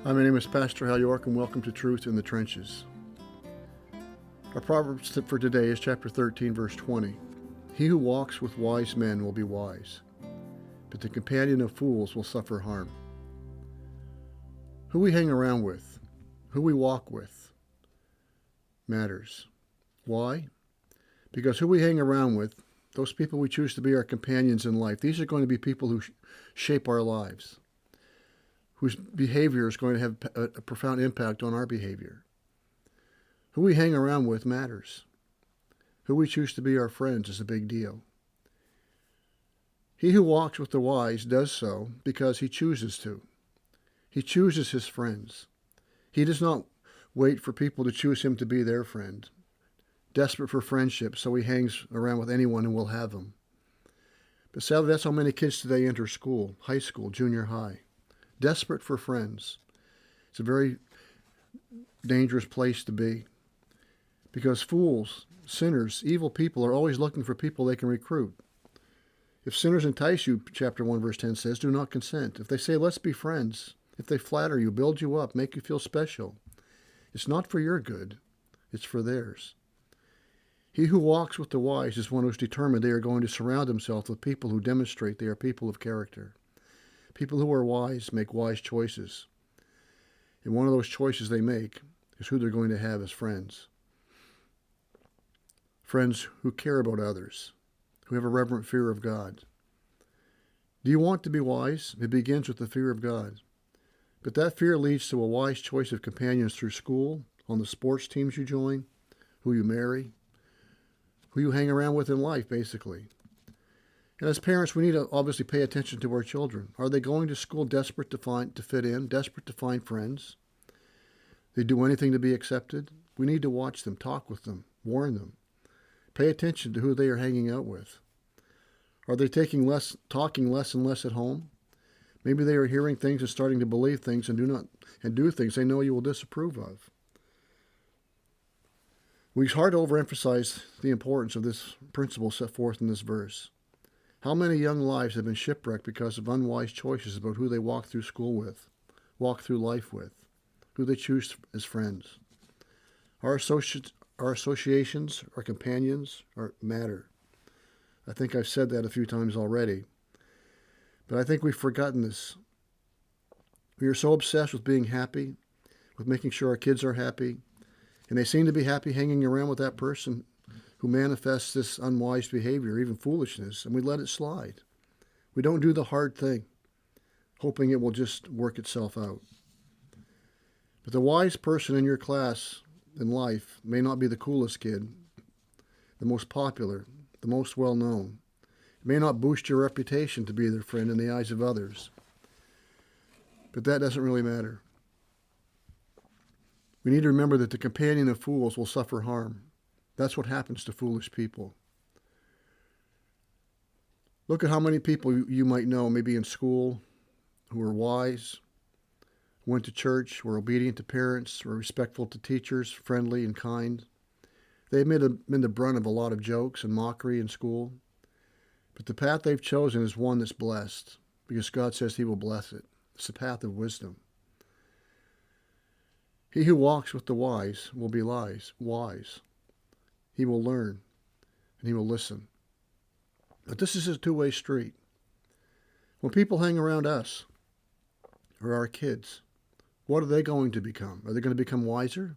Hi, my name is Pastor Hal York, and welcome to Truth in the Trenches. Our Proverbs for today is chapter 13, verse 20. He who walks with wise men will be wise, but the companion of fools will suffer harm. Who we hang around with, who we walk with, matters. Why? Because who we hang around with, those people we choose to be our companions in life, these are going to be people who shape our lives, whose behavior is going to have a profound impact on our behavior. Who we hang around with matters. Who we choose to be our friends is a big deal. He who walks with the wise does so because he chooses to. He chooses his friends. He does not wait for people to choose him to be their friend, desperate for friendship, so he hangs around with anyone who will have him. But sadly, that's how many kids today enter school, high school, junior high, desperate for friends. It's a very dangerous place to be because fools, sinners, evil people are always looking for people they can recruit. If sinners entice you, chapter 1, verse 10 says, do not consent. If they say, let's be friends, if they flatter you, build you up, make you feel special, it's not for your good, it's for theirs. He who walks with the wise is one who's determined they are going to surround themselves with people who demonstrate they are people of character. People who are wise make wise choices. And one of those choices they make is who they're going to have as friends. Friends who care about others, who have a reverent fear of God. Do you want to be wise? It begins with the fear of God. But that fear leads to a wise choice of companions through school, on the sports teams you join, who you marry, who you hang around with in life, basically. And as parents, we need to obviously pay attention to our children. Are they going to school desperate to fit in, desperate to find friends? They do anything to be accepted? We need to watch them, talk with them, warn them. Pay attention to who they are hanging out with. Are they talking less and less at home? Maybe they are hearing things and starting to believe things and do things they know you will disapprove of. It's hard to overemphasize the importance of this principle set forth in this verse. How many young lives have been shipwrecked because of unwise choices about who they walk through school with, walk through life with, who they choose as friends? Our associations, our companions, matter. I think I've said that a few times already. But I think we've forgotten this. We are so obsessed with being happy, with making sure our kids are happy, and they seem to be happy hanging around with that person who manifests this unwise behavior, even foolishness, and we let it slide. We don't do the hard thing, hoping it will just work itself out. But the wise person in your class in life may not be the coolest kid, the most popular, the most well-known. It may not boost your reputation to be their friend in the eyes of others. But that doesn't really matter. We need to remember that the companion of fools will suffer harm. That's what happens to foolish people. Look at how many people you might know, maybe in school, who are wise, went to church, were obedient to parents, were respectful to teachers, friendly and kind. They've been the brunt of a lot of jokes and mockery in school. But the path they've chosen is one that's blessed, because God says he will bless it. It's the path of wisdom. He who walks with the wise will be wise. He will learn, and he will listen. But this is a two-way street. When people hang around us, or our kids, what are they going to become? Are they going to become wiser?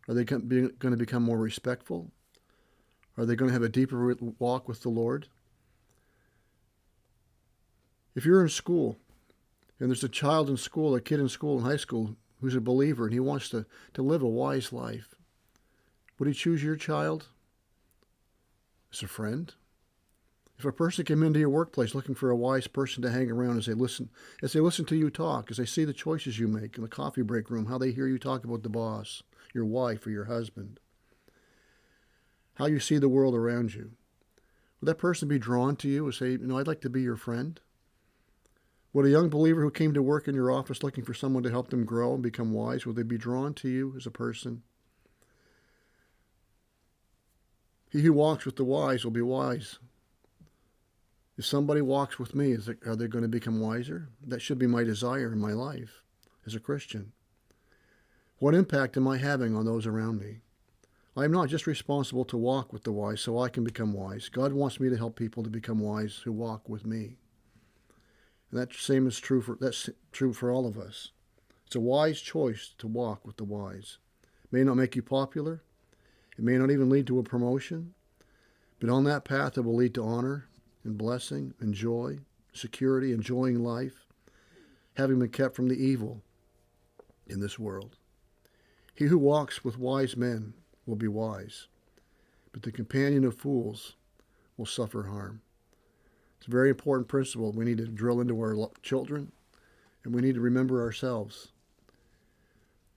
Are they going to become more respectful? Are they going to have a deeper walk with the Lord? If you're in school, and there's a child in school, a kid in school, in high school, who's a believer, and he wants to live a wise life, would he choose your child as a friend? If a person came into your workplace looking for a wise person to hang around as they listen to you talk, as they see the choices you make in the coffee break room, how they hear you talk about the boss, your wife, or your husband, how you see the world around you, would that person be drawn to you and say, I'd like to be your friend? Would a young believer who came to work in your office looking for someone to help them grow and become wise, would they be drawn to you as a person? He who walks with the wise will be wise. If somebody walks with me, are they going to become wiser? That should be my desire in my life. as a Christian? What impact am I having on those around me? I am not just responsible to walk with the wise so I can become wise. God wants me to help people to become wise who walk with me. And that's true for all of us. It's a wise choice to walk with the wise. It may not make you popular. It may not even lead to a promotion. But on that path, it will lead to honor and blessing and joy, security, enjoying life, having been kept from the evil in this world. He who walks with wise men will be wise, but the companion of fools will suffer harm. It's a very important principle we need to drill into our children, and we need to remember ourselves.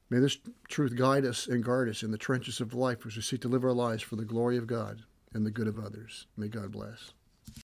May this truth guide us and guard us in the trenches of life as we seek to live our lives for the glory of God and the good of others. May God bless.